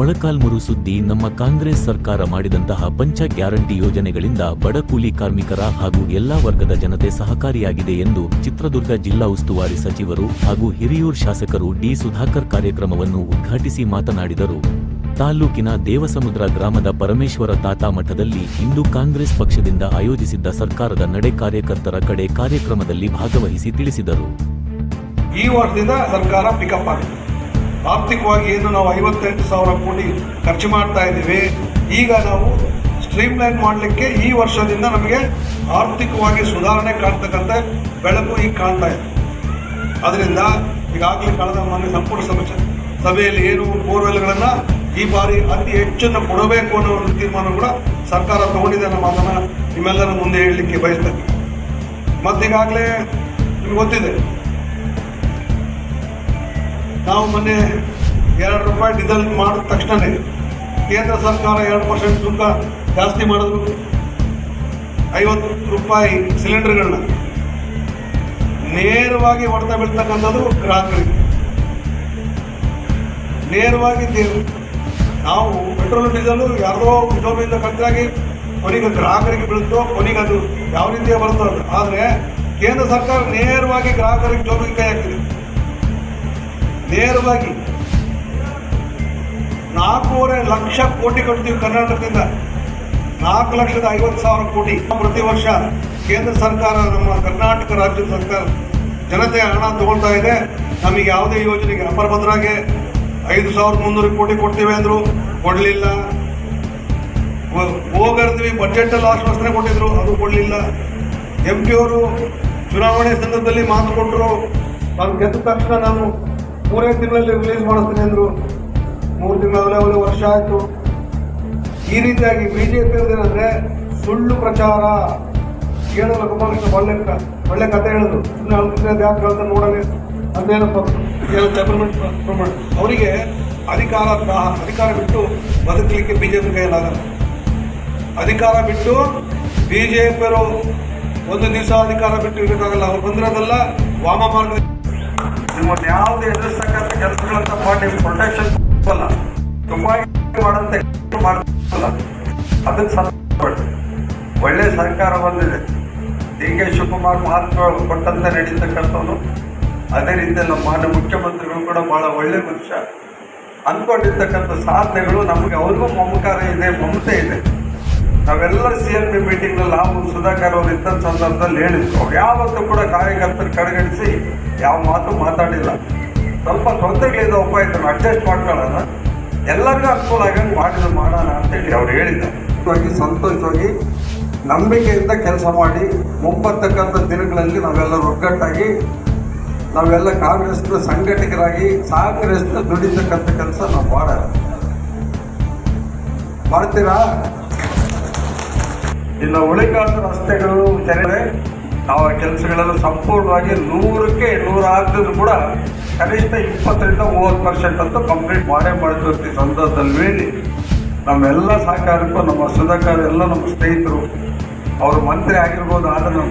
ಮೊಳಕಾಲ್ಮೂರು ಸುದ್ದಿ. ನಮ್ಮ ಕಾಂಗ್ರೆಸ್ ಸರ್ಕಾರ ಮಾಡಿದಂತಹ ಪಂಚ ಗ್ಯಾರಂಟಿ ಯೋಜನೆಗಳಿಂದ ಬಡ ಕೂಲಿ ಕಾರ್ಮಿಕರ ಹಾಗೂ ಎಲ್ಲಾ ವರ್ಗದ ಜನತೆ ಸಹಕಾರಿಯಾಗಿದೆ ಎಂದು ಚಿತ್ರದುರ್ಗ ಜಿಲ್ಲಾ ಉಸ್ತುವಾರಿ ಸಚಿವರು ಹಾಗೂ ಹಿರಿಯೂರು ಶಾಸಕರು ಡಿ ಸುಧಾಕರ್ ಕಾರ್ಯಕ್ರಮವನ್ನು ಉದ್ಘಾಟಿಸಿ ಮಾತನಾಡಿದರು. ತಾಲ್ಲೂಕಿನ ದೇವಸಮುದ್ರ ಗ್ರಾಮದ ಪರಮೇಶ್ವರ ತಾತ ಮಠದಲ್ಲಿ ಇಂದು ಕಾಂಗ್ರೆಸ್ ಪಕ್ಷದಿಂದ ಆಯೋಜಿಸಿದ್ದ ಸರ್ಕಾರದ ನಡೆ ಕಾರ್ಯಕರ್ತರ ಕಡೆ ಕಾರ್ಯಕ್ರಮದಲ್ಲಿ ಭಾಗವಹಿಸಿ ತಿಳಿಸಿದರು. ಈ ವರ್ಷದಿಂದ ಸರ್ಕಾರ ಪಿಕಪ್ ಆಗಿದೆ. ಆರ್ಥಿಕವಾಗಿ ಏನು ನಾವು 58,000 ಕೋಟಿ ಖರ್ಚು ಮಾಡ್ತಾ ಇದ್ದೀವಿ, ಈಗ ನಾವು ಸ್ಟ್ರೀಮ್ಲೈನ್ ಮಾಡಲಿಕ್ಕೆ ಈ ವರ್ಷದಿಂದ ನಮಗೆ ಆರ್ಥಿಕವಾಗಿ ಸುಧಾರಣೆ ಕಾಣ್ತಕ್ಕಂಥ ಬೆಳಕು ಈಗ ಕಾಣ್ತಾ ಇದೆ. ಅದರಿಂದ ಈಗಾಗಲೇ ಕಳೆದ ಮೊನ್ನೆ ಸಂಪುಟ ಸಭೆಯಲ್ಲಿ ಏನು ಬೋರ್ವೆಲ್ಗಳನ್ನು ಈ ಬಾರಿ ಅತಿ ಹೆಚ್ಚನ್ನು ಕೊಡಬೇಕು ಅನ್ನೋ ಒಂದು ತೀರ್ಮಾನ ಕೂಡ ಸರ್ಕಾರ ತಗೊಂಡಿದೆ ಅನ್ನೋ ಮಾತನ್ನು ನಿಮ್ಮೆಲ್ಲರ ಮುಂದೆ ಹೇಳಲಿಕ್ಕೆ ಬಯಸ್ತೇನೆ. ಮತ್ತೀಗಾಗಲೇ ನಿಮ್ಗೆ ಗೊತ್ತಿದೆ, ನಾವು ಮೊನ್ನೆ ₹2 ಡೀಸೆಲ್ ಮಾಡಿದ ತಕ್ಷಣ ಕೇಂದ್ರ ಸರ್ಕಾರ 2% ಸುಂಕ ಜಾಸ್ತಿ ಮಾಡಿದ್ರು. ₹50 ಸಿಲಿಂಡರ್ಗಳನ್ನ ನೇರವಾಗಿ ಹೊಡೆತ ಬೀಳ್ತಕ್ಕಂಥದ್ದು ಗ್ರಾಹಕರಿಗೆ. ನೇರವಾಗಿ ನಾವು ಪೆಟ್ರೋಲ್ ಡೀಸೆಲು ಯಾರದೋ ಜೋಬಿಯಿಂದ ಖರ್ಚಾಗಿ ಕೊನೆಗೆ ಗ್ರಾಹಕರಿಗೆ ಬೀಳುತ್ತೋ, ಕೊನೆಗೆ ಅದು ಯಾವ ರೀತಿಯ ಬರುತ್ತೋ. ಆದರೆ ಕೇಂದ್ರ ಸರ್ಕಾರ ನೇರವಾಗಿ ಗ್ರಾಹಕರಿಗೆ ಜೋಬಿಗೆ ಕೈ ಹಾಕಿದೆ. ನೇರವಾಗಿ 4.5 ಲಕ್ಷ ಕೋಟಿ ಕೊಡ್ತೀವಿ ಕರ್ನಾಟಕದಿಂದ. 4,50,000 ಕೋಟಿ ಪ್ರತಿ ವರ್ಷ ಕೇಂದ್ರ ಸರ್ಕಾರ, ನಮ್ಮ ಕರ್ನಾಟಕ ರಾಜ್ಯ ಸರ್ಕಾರ ಜನತೆಯ ಹಣ ತಗೊಳ್ತಾ ಇದೆ. ನಮಗೆ ಯಾವುದೇ ಯೋಜನೆಗೆ ಅಪರ ಭದ್ರಾಗೆ 5,300 ಕೋಟಿ ಕೊಡ್ತೀವಿ ಅಂದರು, ಕೊಡಲಿಲ್ಲ. ಹೋಗರ್ದ್ವಿ ಬಜೆಟಲ್ಲಿ ಆಶ್ವಾಸನೆ ಕೊಟ್ಟಿದ್ರು, ಅದು ಕೊಡಲಿಲ್ಲ. MP ಅವರು ಚುನಾವಣೆ ಸಂದರ್ಭದಲ್ಲಿ ಮಾತು ಕೊಟ್ಟರು, ನಾನು ಗೆದ್ದ ತಕ್ಷಣ ನಾನು 3 ತಿಂಗಳಲ್ಲಿ ರಿಲೀಸ್ ಮಾಡಿಸ್ತೀನಿ ಅಂದರು. 3 ತಿಂಗಳಲ್ಲಿ ವರ್ಷ ಆಯಿತು. ಈ ರೀತಿಯಾಗಿ BJP ಏನಂದರೆ ಸುಳ್ಳು ಪ್ರಚಾರ. ಕೇಳಲ್ಲ ಗೋಪಾಲಕೃಷ್ಣ ಒಳ್ಳೆ ಕತೆ ಹೇಳಿದ್ರು. ಸುಮ್ಮನೆ ಅಲ್ಪಿಸಿದ ಯಾಕೆ ಹೇಳ್ತಾರೆ ನೋಡಲಿ ಅದೇನಪ್ಪ ಪ್ರಮಾಣ. ಅವರಿಗೆ ಅಧಿಕಾರ ಬಿಟ್ಟು ಬದುಕಲಿಕ್ಕೆ BJP ಕೈಯಲ್ಲಾಗಲ್ಲ. ಅಧಿಕಾರ ಬಿಟ್ಟು BJPಯವರು ಒಂದು ದಿವಸ ಅಧಿಕಾರ ಬಿಟ್ಟು ಇರಬೇಕಾಗಲ್ಲ. ಅವ್ರು ಬಂದಿರೋದೆಲ್ಲ ವಾಮ ಮಾರ್ಗ. ನಿಮ್ಮನ್ನು ಯಾವುದೇ ಎದುರಿಸ್ತಕ್ಕಂಥ ಕೆಲಸಗಳಂತ ಮಾಡಿ ಪ್ರೊಟೆಕ್ಷನ್ ಅಲ್ಲ, ತುಮಾಗಿ ಮಾಡಂತ ಮಾಡಲ್ಲ. ಅದಕ್ಕೆ ಸಪೋರ್ಟ್ ಒಳ್ಳೆಯ ಸರ್ಕಾರ ಬಂದಿದೆ. DK ಶಿವಕುಮಾರ್ ಮಹತ್ವ ಕೊಟ್ಟಂತೆ ನಡೀತಕ್ಕಂಥವನು. ಅದೇ ರೀತಿಯಲ್ಲಿ ನಮ್ಮ ಮಾನ್ಯ ಮುಖ್ಯಮಂತ್ರಿಗಳು ಕೂಡ ಭಾಳ ಒಳ್ಳೆ ಮನುಷ್ಯ. ಅಂದ್ಕೊಂಡಿರ್ತಕ್ಕಂಥ ಸಾಧನೆಗಳು ನಮಗೆ ಅವ್ರಿಗೂ ಮಮಕಾರ ಇದೆ, ಮಮತೆ ಇದೆ. ನಾವೆಲ್ಲ CLP ಮೀಟಿಂಗ್ನಲ್ಲಿ ನಾವು ಸುಧಾಕರ್ ಅವರು ಇದ್ದ ಸಂದರ್ಭದಲ್ಲಿ ಹೇಳಿದ್ರು, ಅವ್ರು ಯಾವತ್ತೂ ಕೂಡ ಕಾರ್ಯಕರ್ತರು ಕಡೆಗಣಿಸಿ ಯಾವ ಮಾತು ಮಾತಾಡಿಲ್ಲ. ಸ್ವಲ್ಪ ತೊಂದರೆಗಳಿದ್ದಾವಪ್ಪ, ಇದನ್ನು ಅಡ್ಜಸ್ಟ್ ಮಾಡ್ಕೊಳ್ಳೋಣ, ಎಲ್ಲರಿಗೂ ಅನುಕೂಲ ಆಗಂಗೆ ಮಾಡೋಣ ಅಂತೇಳಿ ಅವ್ರು ಹೇಳಿದ್ದಾರೆ. ಸಂತೋಷವಾಗಿ ನಂಬಿಕೆಯಿಂದ ಕೆಲಸ ಮಾಡಿ ಮುಂಬರ್ತಕ್ಕಂಥ ದಿನಗಳಲ್ಲಿ ನಾವೆಲ್ಲರೂ ಒಗ್ಗಟ್ಟಾಗಿ ನಾವೆಲ್ಲ ಕಾಂಗ್ರೆಸ್ನ ಸಂಘಟಕರಾಗಿ ಸಹಕರಿಸಿದ ದುಡಿತಕ್ಕಂಥ ಕೆಲಸ ನಾವು ಮಾಡ್ತೀರಾ? ಇನ್ನು ಉಳಿಕಾದ ರಸ್ತೆಗಳು ತೆರೆದರೆ ನಾವು ಆ ಕೆಲಸಗಳೆಲ್ಲ ಸಂಪೂರ್ಣವಾಗಿ 100ಕ್ಕೆ 100 ಆಗದ್ರು ಕೂಡ ಕನಿಷ್ಠ 20-30% ಅಂತೂ ಕಂಪ್ಲೀಟ್ ಮಾಡ್ತೀವಿ. ಸಂದರ್ಭದಲ್ಲಿ ಹೇಳಿ ನಮ್ಮೆಲ್ಲ ಸಹಕಾರಕ್ಕೂ ನಮ್ಮ ಸುಧಾಕರ್ ಎಲ್ಲ ನಮ್ಮ ಸ್ನೇಹಿತರು, ಅವರು ಮಂತ್ರಿ ಆಗಿರ್ಬೋದು, ಆದರೆ